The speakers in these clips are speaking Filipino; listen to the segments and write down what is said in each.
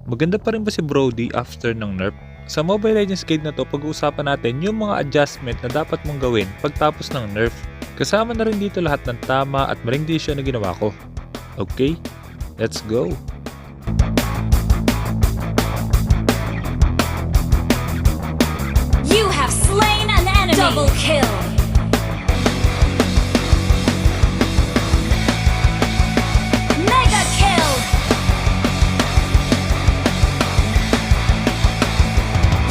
Maganda pa rin ba si Brody after ng nerf? Sa Mobile Legends Guide na to, pag-uusapan natin yung mga adjustment na dapat mong gawin pagtapos ng nerf. Kasama na rin dito lahat ng tama at maling desisyon na ginawa ko. Okay, let's go! You have slain an enemy! Double kill! Mega kill!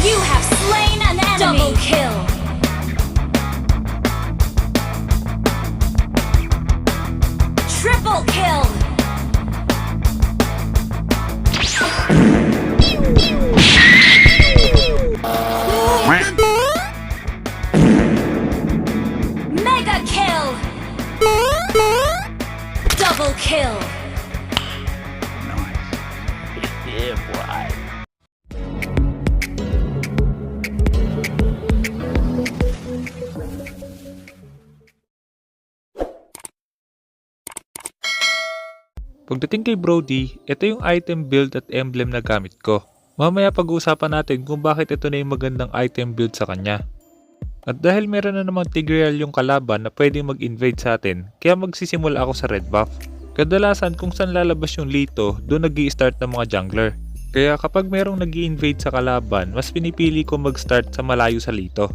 You have slain an enemy! Double kill! Triple kill! Mega kill! Double kill! Pagdating kay Brody, ito yung item build at emblem na gamit ko. Mamaya pag-uusapan natin kung bakit ito na yung magandang item build sa kanya. At dahil meron na namang Tigreal yung kalaban na pwedeng mag-invade sa atin, kaya magsisimula ako sa red buff. Kadalasan kung saan lalabas yung Lito, doon nag-i-start ng mga jungler. Kaya kapag merong nag-i-invade sa kalaban, mas pinipili ko mag-start sa malayo sa Lito.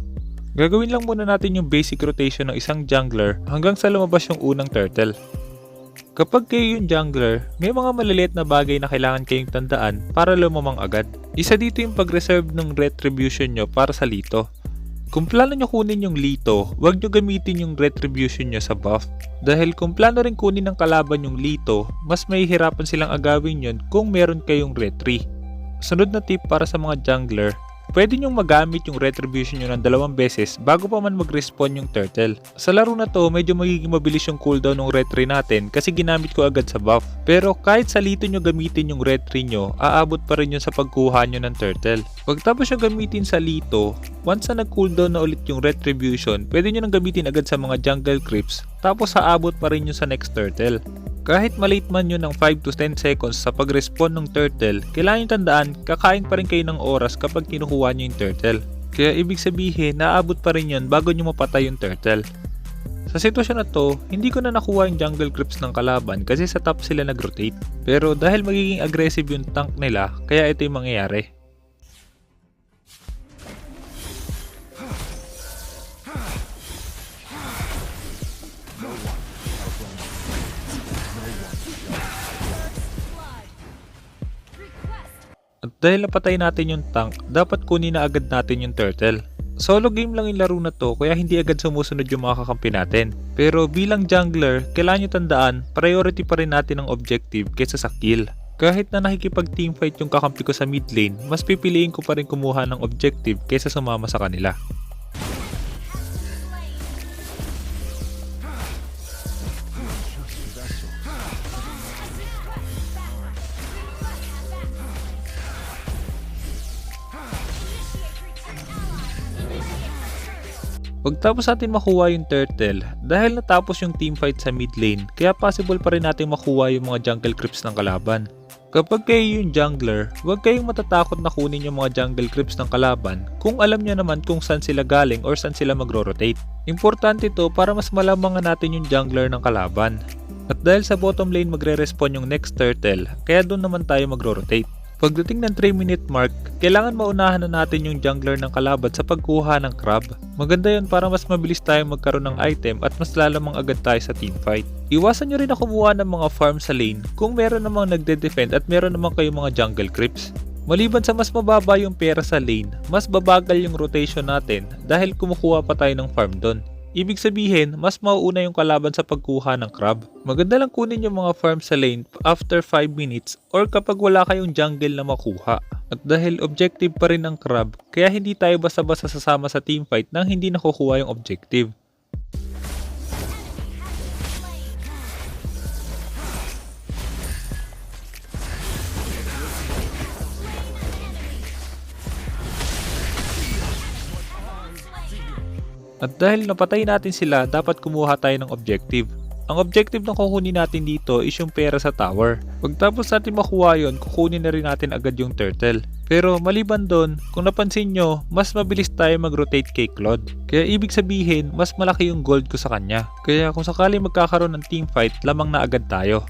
Gagawin lang muna natin yung basic rotation ng isang jungler hanggang sa lumabas yung unang turtle. Kapag kayo yung jungler, may mga maliliit na bagay na kailangan kayong tandaan para lumamang agad. Isa dito yung pag-reserve ng retribution nyo para sa Lito. Kung plano nyo kunin yung Lito, huwag nyo gamitin yung retribution nyo sa buff. Dahil kung plano rin kunin ng kalaban yung Lito, mas mahihirapan silang agawin yun kung meron kayong retri. Sunod na tip para sa mga jungler, pwede nyong magamit yung retribution nyo ng 2 beses bago pa man mag-respawn yung turtle. Sa laro na to, medyo magiging mabilis yung cooldown ng retri natin kasi ginamit ko agad sa buff. Pero kahit sa Lito nyo gamitin yung retri nyo, aabot pa rin yun sa pagkuha nyo ng turtle. Pagtapos nyo gamitin sa Lito, once na nag-cooldown na ulit yung retribution, pwede nyo nang gamitin agad sa mga jungle creeps, tapos aabot pa rin yun sa next turtle. Kahit malate man yun ng 5 to 10 seconds sa pag-respawn ng turtle, kailangan nyo tandaan, kakain pa rin kayo ng oras kapag kinukuha nyo yung turtle. Kaya ibig sabihin, naabot pa rin yun bago nyo mapatay yung turtle. Sa sitwasyon na to, hindi ko na nakuha yung jungle creeps ng kalaban kasi sa top sila nag-rotate. Pero dahil magiging aggressive yung tank nila, kaya ito yung mangyayari. At dahil napatay natin yung tank, dapat kunin na agad natin yung turtle. Solo game lang yung laro na to kaya hindi agad sumusunod yung mga kakampi natin. Pero bilang jungler, kailangan nyo tandaan, priority pa rin natin ang objective kaysa sa kill. Kahit na nakikipag teamfight yung kakampi ko sa mid lane, mas pipiliin ko pa rin kumuha ng objective kaysa sumama sa kanila. Pagtapos natin makuha yung turtle, dahil natapos yung teamfight sa mid lane, kaya possible pa rin natin makuha yung mga jungle creeps ng kalaban. Kapag kayo yung jungler, huwag kayong matatakot na kunin yung mga jungle creeps ng kalaban kung alam nyo naman kung saan sila galing or saan sila magro-rotate. Importante to para mas malamangan natin yung jungler ng kalaban. At dahil sa bottom lane magre-respawn yung next turtle, kaya doon naman tayo magro-rotate. Pagdating ng 3-minute mark, kailangan maunahan na natin yung jungler ng kalaban sa pagkuha ng crab. Maganda yun para mas mabilis tayong magkaroon ng item at mas lalamang agad tayo sa teamfight. Iwasan nyo rin na kumuha ng mga farm sa lane kung meron namang nagde-defend at meron namang kayong mga jungle creeps. Maliban sa mas mababa yung pera sa lane, mas babagal yung rotation natin dahil kumukuha pa tayo ng farm doon. Ibig sabihin, mas mauuna yung kalaban sa pagkuha ng crab. Maganda lang kunin yung mga farm sa lane after 5 minutes or kapag wala kayong jungle na makuha. At dahil objective pa rin ang crab, kaya hindi tayo basta-basta sasama sa teamfight nang hindi nakukuha yung objective. At dahil napatay natin sila, dapat kumuha tayo ng objective. ang objective na kukunin natin dito is yung pera sa tower. Pagtapos natin makuha yun, kukunin na rin natin agad yung turtle. Pero maliban doon, kung napansin nyo, mas mabilis tayo mag-rotate kay Claude. Kaya ibig sabihin, mas malaki yung gold ko sa kanya. Kaya kung sakali magkakaroon ng teamfight, lamang na agad tayo.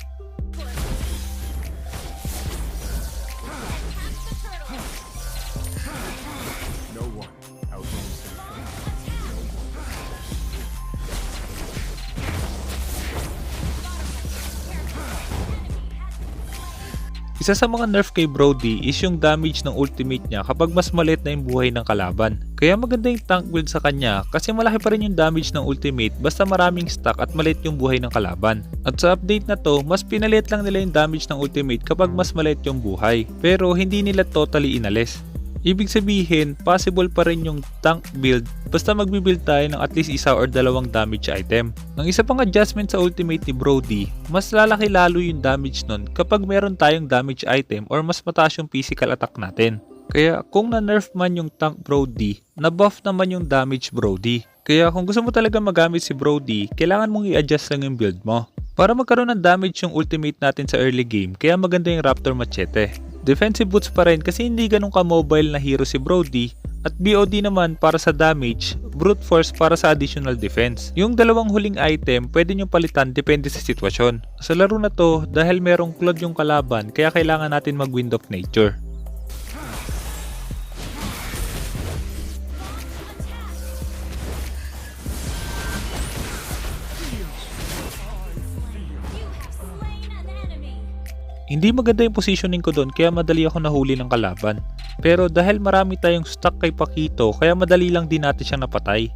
Isa sa mga nerf kay Brody is yung damage ng ultimate niya kapag mas maliit na yung buhay ng kalaban. Kaya maganda yung tank build sa kanya kasi malaki pa rin yung damage ng ultimate basta maraming stack at maliit yung buhay ng kalaban. At sa update na to, mas pinaliit lang nila yung damage ng ultimate kapag mas maliit yung buhay. Pero hindi nila totally inalis. Ibig sabihin, possible pa rin yung tank build basta magbibuild tayo ng at least isa or dalawang damage item. Ang isa pang adjustment sa ultimate ni Brody, mas lalaki lalo yung damage nun kapag meron tayong damage item or mas mataas yung physical attack natin. Kaya kung na-nerf man yung tank Brody, na-buff naman yung damage Brody. Kaya kung gusto mo talaga magamit si Brody, kailangan mong i-adjust lang yung build mo. Para magkaroon ng damage yung ultimate natin sa early game, kaya maganda yung Raptor Machete. Defensive boots pa rin kasi hindi ganun ka-mobile na hero si Brody, at BOD naman para sa damage, Brute Force para sa additional defense. Yung dalawang huling item pwede nyo palitan depende sa sitwasyon. Sa laro na to, dahil merong Claude yung kalaban, kaya kailangan natin mag Wind of Nature. Hindi maganda yung positioning ko doon kaya madali ako nahuli ng kalaban. Pero dahil marami tayong stuck kay Paquito kaya madali lang din natin siyang napatay.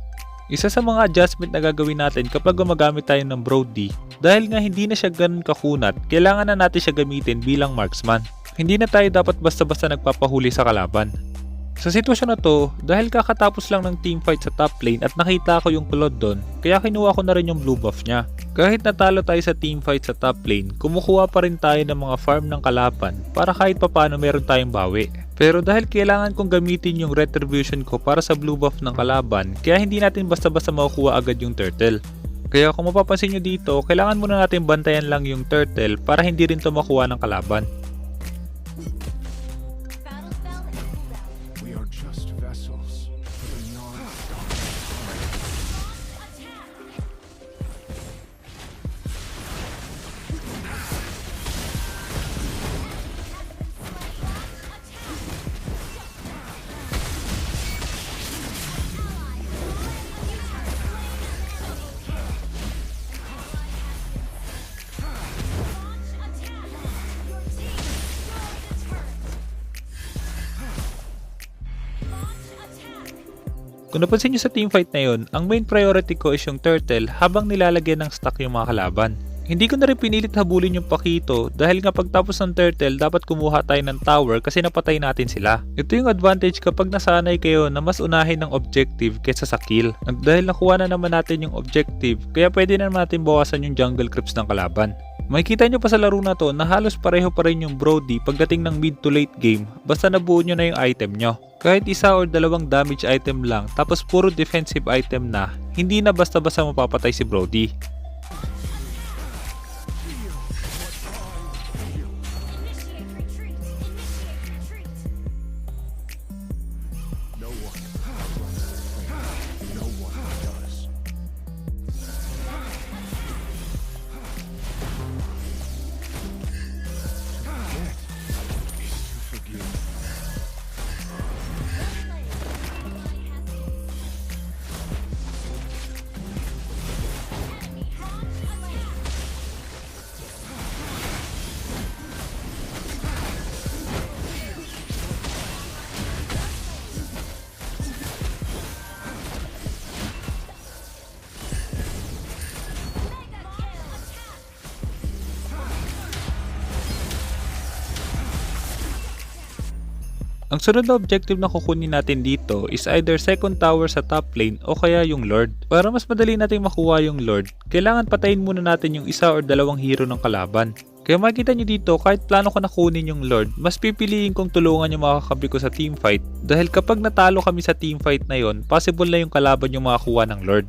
Isa sa mga adjustment na gagawin natin kapag gumagamit tayo ng Brody, dahil nga hindi na siya ganun kakunat, kailangan na natin siya gamitin bilang marksman. Hindi na tayo dapat basta-basta nagpapahuli sa kalaban. Sa sitwasyon na to, dahil kakatapos lang ng teamfight sa top lane at nakita ko yung Claude doon, kaya kinuha ko na rin yung blue buff niya. Kahit natalo tayo sa teamfight sa top lane, kumukuha pa rin tayo ng mga farm ng kalaban para kahit papano meron tayong bawi. Pero dahil kailangan kong gamitin yung retribution ko para sa blue buff ng kalaban, kaya hindi natin basta-basta makukuha agad yung turtle. Kaya kung mapapansin nyo dito, kailangan muna natin bantayan lang yung turtle para hindi rin to makuha ng kalaban. Kung napansin nyo sa teamfight na yun, ang main priority ko is yung turtle habang nilalagyan ng stack yung mga kalaban. Hindi ko na rin pinilit habulin yung Paquito dahil nga pagtapos ng turtle dapat kumuha tayo ng tower kasi napatay natin sila. Ito yung advantage kapag nasanay kayo na mas unahin ng objective kaysa sa kill. At dahil nakuha na naman natin yung objective, kaya pwede na naman natin bawasan yung jungle creeps ng kalaban. Makikita nyo pa sa laro na to na halos pareho pa rin yung Brody pagdating ng mid to late game basta nabuo nyo na yung item nyo. Kahit isa or dalawang damage item lang tapos puro defensive item na, hindi na basta-basta mapapatay si Brody. Ang sunod na objective na kukunin natin dito is either second tower sa top lane o kaya yung Lord. Para mas madali natin makuha yung Lord, kailangan patayin muna natin yung isa or dalawang hero ng kalaban. Kaya makikita nyo dito, kahit plano ko na kunin yung Lord, mas pipiliin kong tulungan yung mga kakabi ko sa teamfight dahil kapag natalo kami sa teamfight na yon, possible na yung kalaban yung makakuha ng Lord.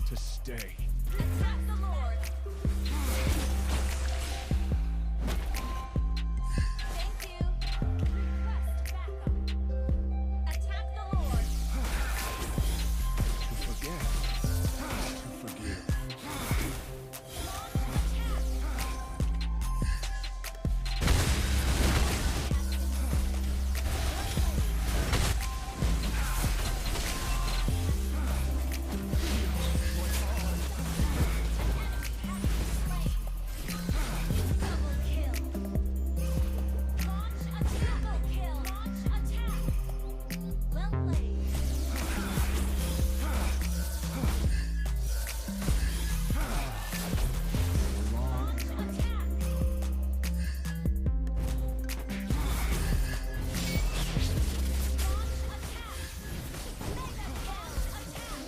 to stay. Attack the Lord. Thank you. Request backup. Attack the Lord. To forget, to forgive. Double kill. Launch attack. Double kill. Launch attack. Well played. Launch attack. Launch attack. Mega launch attack.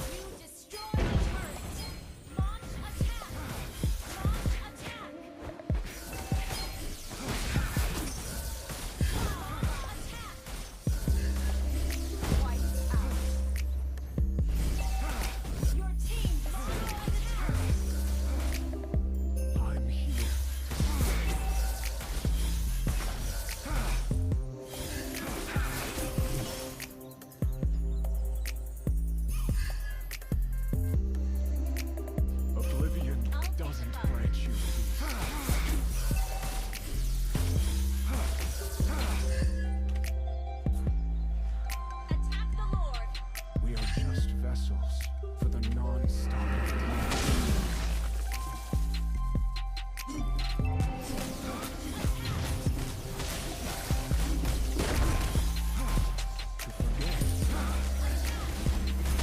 You destroyed a turret. Launch attack. Launch attack. Wiped out. Your team destroyed the turret. I'm here. Oblivion doesn't grant you peace. Attack the Lord. We are just vessels for the non-stopping tide. To forget, I'm here to stay.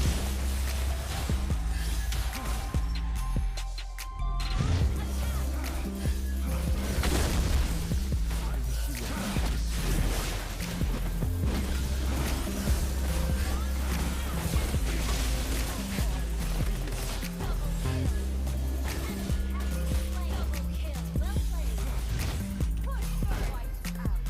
Double kill. Well played. Push. Wiped out.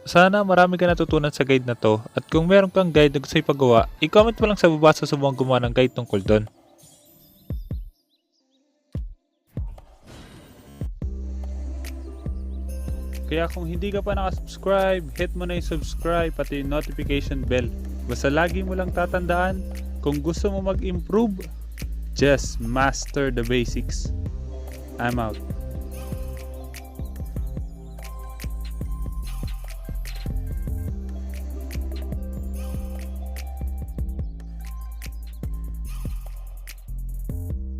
Sana marami ka natutunan sa guide na to at kung meron kang guide na gusto ipagawa, i-comment mo lang sa baba sa subong gumawa ng guide tungkol doon. Kaya kung hindi ka pa nakasubscribe, hit mo na yung subscribe pati yung notification bell. Basta lagi mo lang tatandaan, kung gusto mo mag-improve, just master the basics. I'm out.